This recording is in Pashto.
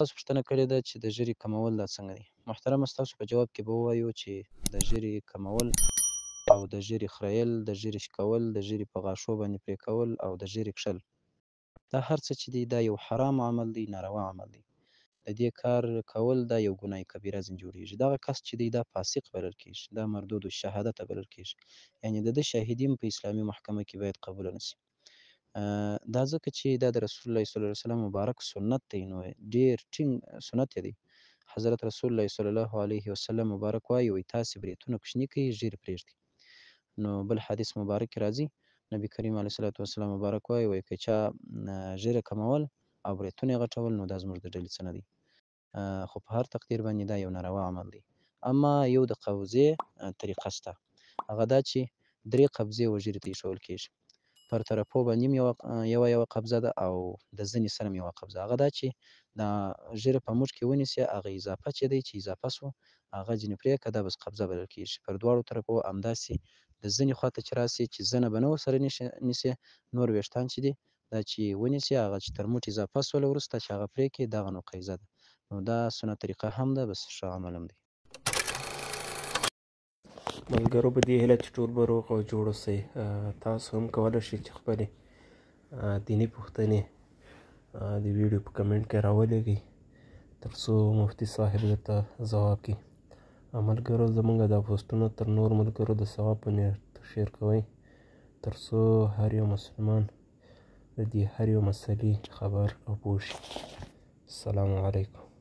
تاسو پوښتنه کړې ده چې د ژیړي کمول دا څنګه دي. محترمه ستاسو په جواب کې به ووایو چې د ژیړي کمول او د ژیړي خریل، د ژیړي شکول، د ژیړي په غاښو باندې پرې کول او د ژیړي کښل، دا هر څه چې دي دا یو حرام عمل دی، ناروا عمل دی. د دې کار کول دا یو ګناه کبیره ځینې جوړېږي. دغه کس چې دی دا فاسق بلل کېږي، دا مردود الشهادته بلل کېږي، یعنې د ده شاهدي په اسلامي محکمه کې باید قبوله نه سي. دا ځکه چې دا د رسول الله صلی الله علیه وسلم مبارک سنت دی، نو ډېر ټینګ سنت یې دی. حضرت رسول الله صلی الله علیه وسلم مبارک وایي تاسې برېتونه کوچني کړئ، ژیړې پرېږدئ. نو بل حدیث مبارک کې راځي نبی کریم علیه الصلاة والسلام مبارک وایي که چا ژیره کمول او برېتونه یې غټول نو دا زموږ د ډلې څه نه دی. خو په هر تقدیر باندې دا یو ناروا عمل دی. اما یو د قبضې طریقه شته، هغه دا چې 3 قبضې وژیړي ته ایښودل کېږي. پر طرفو باندې یوه قبضه ده او د زنې سره هم یوه قبضه. هغه دا چې دا ژیره په موټ کې ونیسي، هغه اضافه چې دی چې اضافه سو هغه ځینې پرېږده، دا بس قبضه بلل کېږي. پر دواړو طرفو همداسې د زنې خواته چې راسي چې زنه به نه ورسره نیسي، نور ویښتان چې دي دا چې ونیسي هغه چې تر موټ اضافه سوله وروسته چې هغه پرې کړي دغه نو قیضه ده. نو دا سنت طریقه هم ده، بس ښه عمل هم دی. ملګرو په دې هیله چې ټول به روغ او جوړ اوسئ. تاسو هم کولی شئ چې خپلې دیني پوښتنې د ویډیو په کمنټ کې راولېږئ تر څو مفتي صاحب درته ځواب کړي. ملګرو زموږ دا پوسټونه تر نور ملګرو د ثواب په نیت شیر کوئ تر څو هر یو مسلمان د دې هر یو مسلې خبر او پوه شي. السلام علیکم.